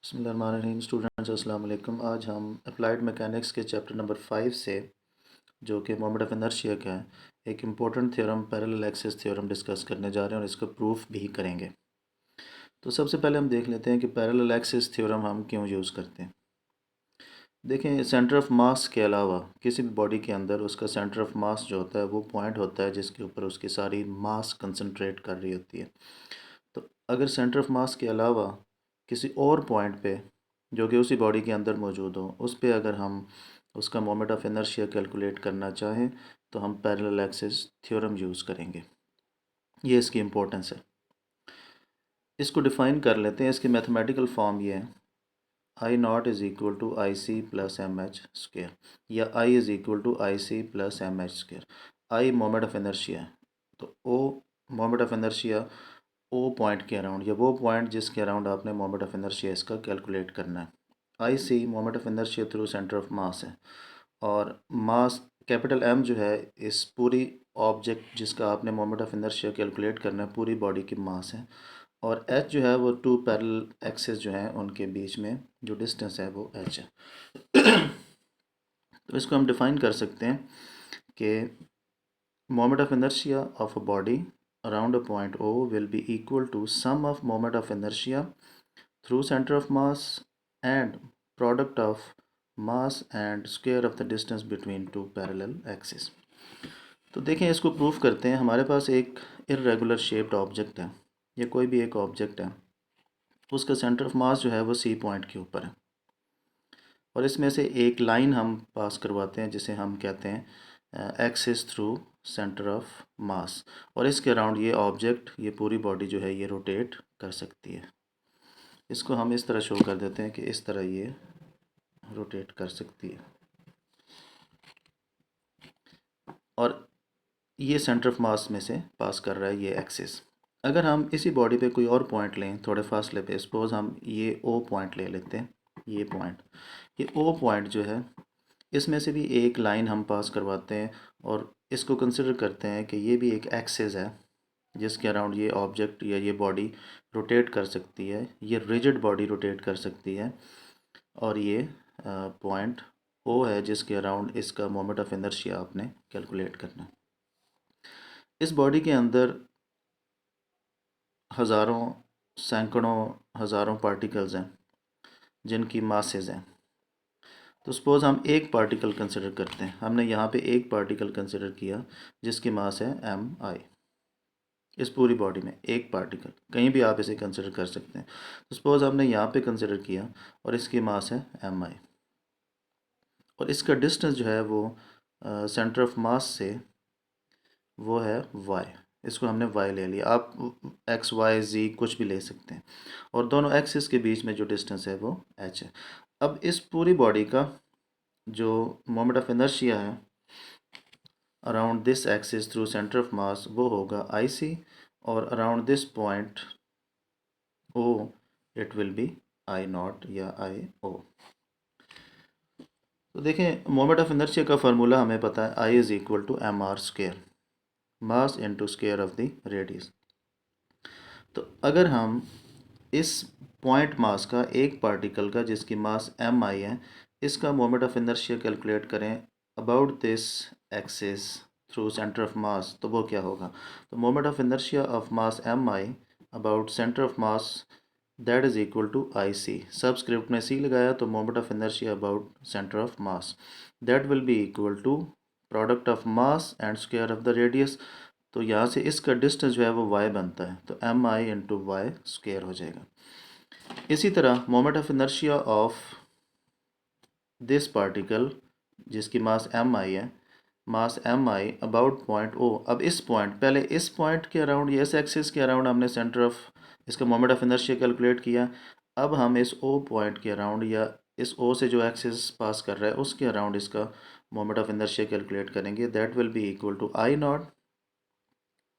बिस्मिल्लाहिर्रहमानिर्रहीम। स्टूडेंट्स अस्सलाम वालेकुम। आज हम अप्लाइड मैकेनिक्स के चैप्टर नंबर 5 से, जो कि मोमेंट ऑफ इनर्शिया का है, एक important theorem parallel axis theorem discuss करने जा रहे हैं और इसका प्रूफ भी करेंगे। तो सबसे पहले हम देख लेते हैं कि पैरेलल एक्सिस थ्योरम हम क्यों यूज़ करते हैं। देखें, सेंटर ऑफ मास के अलावा किसी भी बॉडी के अंदर उसका सेंटर ऑफ मास जो होता है वो पॉइंट होता है जिसके ऊपर उसकी सारी मास कंसंट्रेट कर रही होती है। तो अगर सेंटर ऑफ मास के अलावा किसी और पॉइंट पे जो कि उसी बॉडी के अंदर मौजूद हो, उस पे अगर हम उसका मोमेंट ऑफ इनर्शिया कैलकुलेट करना चाहें तो हम पैरेलल एक्सिस थ्योरम यूज़ करेंगे। ये इसकी इम्पोर्टेंस है। इसको डिफ़ाइन कर लेते हैं। इसकी मैथमेटिकल फॉर्म ये है, I naught is equal to I C plus M H square, या I is equal to I C plus M H square. I moment of inertia है, तो O moment of inertia O point के around, या वो point जिसके around आपने moment of inertia इसका calculate करना है। I C moment of inertia through centre of mass है, और मास कैपिटल एम जो है इस पूरी ऑब्जेक्ट जिसका आपने मोमेंट ऑफ इनर्शिया कैलकुलेट करना है पूरी बॉडी की मास है, और एच जो है वो टू पैरेलल एक्सिस जो हैं उनके बीच में जो डिस्टेंस है वो एच है। तो इसको हम डिफ़ाइन कर सकते हैं कि moment of inertia of a body around a point O will be equal to sum of moment of inertia through center of mass and product of mass and square of the distance between two parallel axes। तो देखें, इसको proof करते हैं। हमारे पास एक irregular shaped object है, या कोई भी एक ऑब्जेक्ट है, उसका सेंटर ऑफ मास जो है वो सी पॉइंट के ऊपर है, और इसमें से एक लाइन हम पास करवाते हैं जिसे हम कहते हैं एक्सिस थ्रू सेंटर ऑफ मास, और इसके अराउंड ये ऑब्जेक्ट, ये पूरी बॉडी जो है ये रोटेट कर सकती है। इसको हम इस तरह शो कर देते हैं कि इस तरह ये रोटेट कर सकती है, और ये सेंटर ऑफ मास में से पास कर रहा है ये एक्सिस। अगर हम इसी बॉडी पे कोई और पॉइंट लें थोड़े फासले पे, सपोज हम ये ओ पॉइंट ले लेते हैं, ये ओ पॉइंट जो है इसमें से भी एक लाइन हम पास करवाते हैं, और इसको कंसिडर करते हैं कि ये भी एक एक्सिस है जिसके अराउंड ये ऑब्जेक्ट या ये बॉडी रोटेट कर सकती है, ये रिजिड बॉडी रोटेट कर सकती है, और ये पॉइंट ओ है जिसके अराउंड इसका मोमेंट ऑफ इनर्शिया आपने कैलकुलेट करना है। इस बॉडी के अंदर हज़ारों, सैकड़ों, हज़ारों पार्टिकल्स हैं जिनकी मासेस हैं। तो सपोज़ हम एक पार्टिकल कंसिडर करते हैं। हमने यहाँ पे एक पार्टिकल कंसिडर किया जिसकी मास है एम आई। इस पूरी बॉडी में एक पार्टिकल, कहीं भी आप इसे कंसिडर कर सकते हैं। तो सपोज़ हमने यहाँ पे कंसिडर किया और इसकी मास है एम आई, और इसका डिस्टेंस जो है वो सेंटर ऑफ मास से वो है वाई। इसको हमने वाई ले लिया, आप एक्स वाई जी कुछ भी ले सकते हैं, और दोनों एक्सिस के बीच में जो डिस्टेंस है वो एच है। अब इस पूरी बॉडी का जो मोमेंट ऑफ इनर्शिया है around this axis through centre of mass वो होगा आई सी, और around this point O it will be I naught या आई ओ। तो देखें, मोमेंट ऑफ इनर्शिया का फार्मूला हमें पता है, I is equal to M R square, mass into square of the radius. तो अगर हम इस पॉइंट मास का, एक पार्टिकल का जिसकी मास एम आई है, इसका मोमेंट ऑफ इनर्शिया कैलकुलेट करें about this axis through centre of mass, तो वो क्या होगा। तो moment of inertia of mass M I about centre of mass that is equal to I C. Subscript में C लगाया तो moment of inertia about centre of mass that will be equal to product of mass and square of the radius. तो यहाँ से इसका distance जो है वो y बनता है, तो M I into Y square हो जाएगा। इसी तरह moment of inertia of this particle जिसकी मास एम आई है, mass M I about point O. अब इस पॉइंट, पहले इस पॉइंट के अराउंड, इस एक्सिस के अराउंड हमने सेंटर ऑफ इसका मोमेंट ऑफ इनर्शिया कैलकुलेट किया। अब हम इस ओ पॉइंट के अराउंड, या इस ओ से जो एक्सिस पास कर रहा है उसके अराउंड इसका मोमेंट ऑफ इनर्शिया कैलकुलेट करेंगे। That will be equal to I naught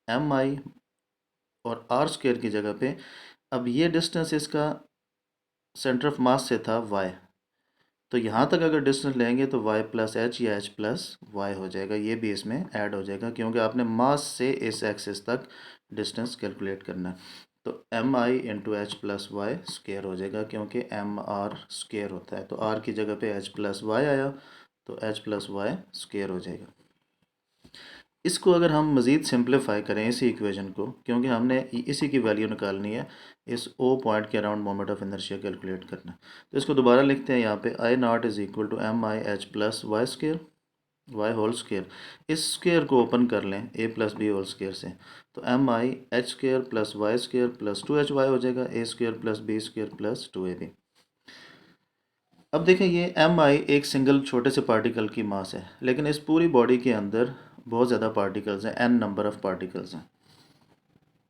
M I और आर स्क्वेयर की जगह पे, अब ये डिस्टेंस इसका सेंटर ऑफ मास से था y, तो यहाँ तक अगर डिस्टेंस लेंगे तो y प्लस एच या h प्लस वाई हो जाएगा। ये भी इसमें ऐड हो जाएगा क्योंकि आपने मास से इस एक्सिस तक डिस्टेंस कैलकुलेट करना है। तो M I into H plus Y square हो जाएगा, क्योंकि एम आर स्क्वायर होता है, तो आर की जगह पे एच प्लस वाई आया, तो एच प्लस वाई स्क्वायर हो जाएगा। इसको अगर हम मज़ीद सिंप्लीफाई करें इसी इक्वेशन को, क्योंकि हमने इसी की वैल्यू निकालनी है, इस ओ पॉइंट के around moment of inertia calculate करना है, तो इसको दोबारा लिखते हैं यहाँ पे I naught is equal to M I H plus Y square, Y whole square. इस स्क्वायर को ओपन कर लें A plus B whole square से, तो M I H square plus Y square plus 2h Y हो जाएगा, A square plus B square plus 2ab। अब देखें, ये एम आई एक सिंगल छोटे से पार्टिकल की मास है, लेकिन इस पूरी बॉडी के अंदर बहुत ज़्यादा पार्टिकल्स हैं, एन नंबर ऑफ़ पार्टिकल्स हैं।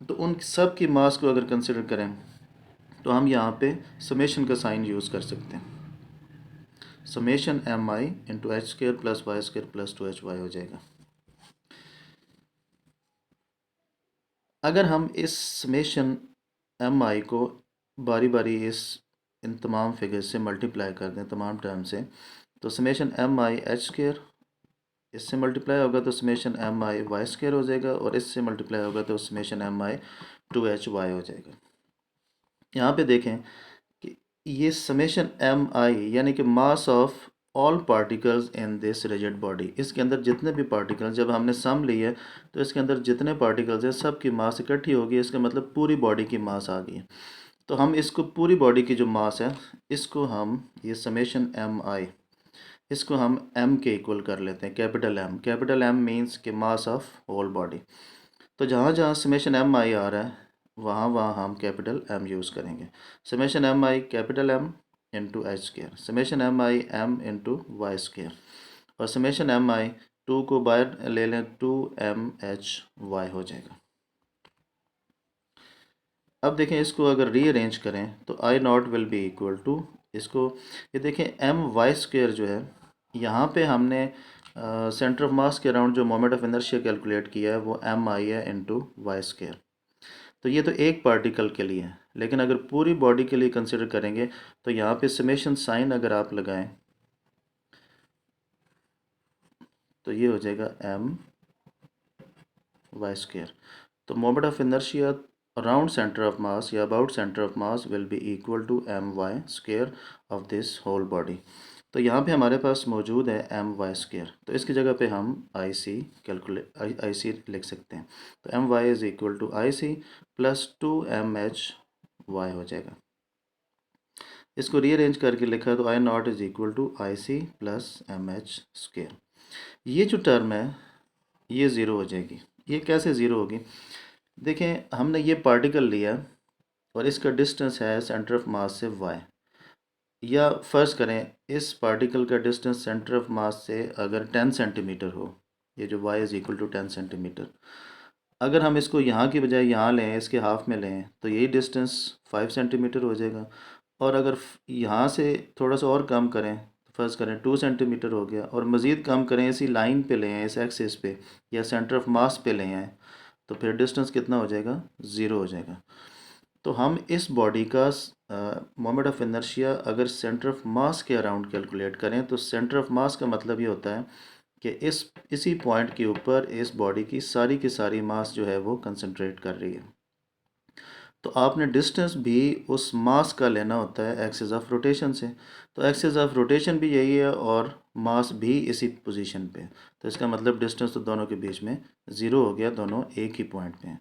तो उन सब की मास को अगर कंसिडर करें तो हम यहाँ पे समेशन का साइन यूज़ कर सकते हैं। Summation M I into H square plus Y square plus 2h Y हो जाएगा। अगर हम इस समेशन एम आई को बारी बारी इन तमाम फिगर से मल्टीप्लाई कर दें, तमाम टर्म से, तो summation M I H square इससे मल्टीप्लाई होगा तो summation M i y square हो जाएगा, और इससे मल्टीप्लाई होगा तो समेशन एम आई 2h वाई हो जाएगा। यहाँ पे देखें कि ये समेशन एम आई यानी कि mass of all particles in this rigid body, इसके अंदर जितने भी पार्टिकल्स, जब हमने सम ली है तो इसके अंदर जितने पार्टिकल्स हैं सब की मास इकट्ठी होगी, इसका मतलब पूरी बॉडी की मास आ गई है। तो हम इसको पूरी बॉडी की जो मास है, इसको हम ये समेशन एम आई, इसको हम एम के इक्वल कर लेते हैं, capital M. Capital M means के मास ऑफ होल बॉडी। तो जहाँ जहाँ समेशन एम आई आ रहा है वहाँ वहाँ हम कैपिटल एम यूज़ करेंगे। Summation M i capital M into H square, summation M i m into y square, और समेशन एम आई 2 को बाहर ले लें, 2mhy हो जाएगा। अब देखें, इसको अगर रीअरेंज करें तो I naught will be equal to, इसको ये देखें एम वाई स्क्वायर जो है, यहाँ पे हमने सेंटर ऑफ मास के अराउंड जो मोमेंट ऑफ इनर्शिया कैलकुलेट किया है वो एम आई है इंटू वाई स्क्वायर। तो ये तो एक पार्टिकल के लिए है, लेकिन अगर पूरी बॉडी के लिए कंसिडर करेंगे तो यहाँ पे समेशन साइन अगर आप लगाएं तो ये हो जाएगा एम वाई स्क्वायर। तो moment of inertia around centre of mass या about centre of mass will be equal to M Y square of this whole body. तो यहाँ पे हमारे पास मौजूद है एम वाई स्क्वायर, तो इसकी जगह पे हम आई सी आई सी लिख सकते हैं। तो M Y is equal to I C plus 2mhy हो जाएगा। इसको रीअरेंज करके लिखा तो I naught is equal to I C plus M H square. ये जो टर्म है ये ज़ीरो हो जाएगी। ये कैसे ज़ीरो होगी? देखें, हमने ये पार्टिकल लिया और इसका डिस्टेंस है सेंटर ऑफ मास से y, या फ़र्ज़ करें इस पार्टिकल का डिस्टेंस सेंटर ऑफ मास से अगर 10 सेंटीमीटर हो, ये जो y is equal to 10 centimetre, अगर हम इसको यहाँ की बजाय यहाँ लें, इसके हाफ में लें, तो यही डिस्टेंस 5 सेंटीमीटर हो जाएगा। और अगर यहाँ से थोड़ा सा और कम करें, फ़र्ज़ करें 2 सेंटीमीटर हो गया, और मज़ीद कम करें, इसी लाइन पे ले आएँ, इस एक्सिस पे या सेंटर ऑफ मास पे ले आएँ, तो फिर डिस्टेंस कितना हो जाएगा? ज़ीरो हो जाएगा। तो हम इस बॉडी का मोमेंट ऑफ इनर्शिया अगर सेंटर ऑफ मास के अराउंड कैलकुलेट करें, तो सेंटर ऑफ मास का मतलब ये होता है कि इसी पॉइंट के ऊपर इस बॉडी की सारी मास जो है वो कंसंट्रेट कर रही है। तो आपने डिस्टेंस भी उस मास का लेना होता है एक्सिस ऑफ रोटेशन से। तो एक्सिस ऑफ रोटेशन भी यही है और मास भी इसी पोजीशन पे है। तो इसका मतलब डिस्टेंस तो दोनों के बीच में ज़ीरो हो गया, दोनों एक ही पॉइंट पे हैं।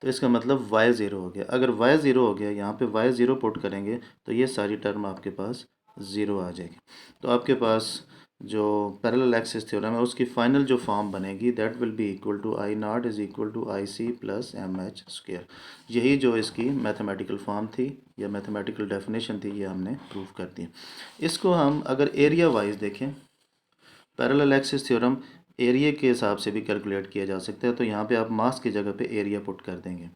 तो इसका मतलब y ज़ीरो हो गया। अगर y ज़ीरो हो गया, यहाँ पे y ज़ीरो पुट करेंगे तो ये सारी टर्म आपके पास ज़ीरो आ जाएगी। तो आपके पास जो पैरेलल एक्सिस थ्योरम है उसकी फाइनल जो फॉर्म बनेगी that will be equal to I naught is equal to I C plus M H square. यही जो इसकी मैथमेटिकल फॉर्म थी या मैथमेटिकल डेफिनेशन थी, ये हमने प्रूव कर दी। इसको हम अगर एरिया वाइज देखें, पैरेलल एक्सिस थ्योरम एरिया के हिसाब से भी कैलकुलेट किया जा सकता है। तो यहाँ पे आप मास की जगह पे एरिया पुट कर देंगे,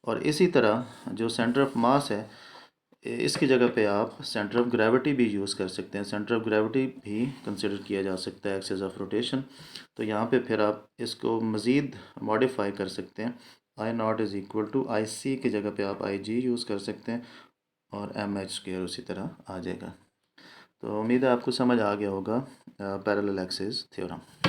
और इसी तरह जो सेंटर ऑफ मास है इसकी जगह पे आप सेंटर ऑफ ग्रेविटी भी यूज़ कर सकते हैं। सेंटर ऑफ ग्रेविटी भी कंसिडर किया जा सकता है एक्सिस ऑफ रोटेशन। तो यहाँ पे फिर आप इसको मज़ीद मॉडिफाई कर सकते हैं। आई naught is equal to I सी की जगह पे आप आई जी यूज़ कर सकते हैं, और एम एच स्क्वायर उसी तरह आ जाएगा। तो उम्मीद है आपको समझ आ गया होगा पैरेलल एक्सिस थ्योरम।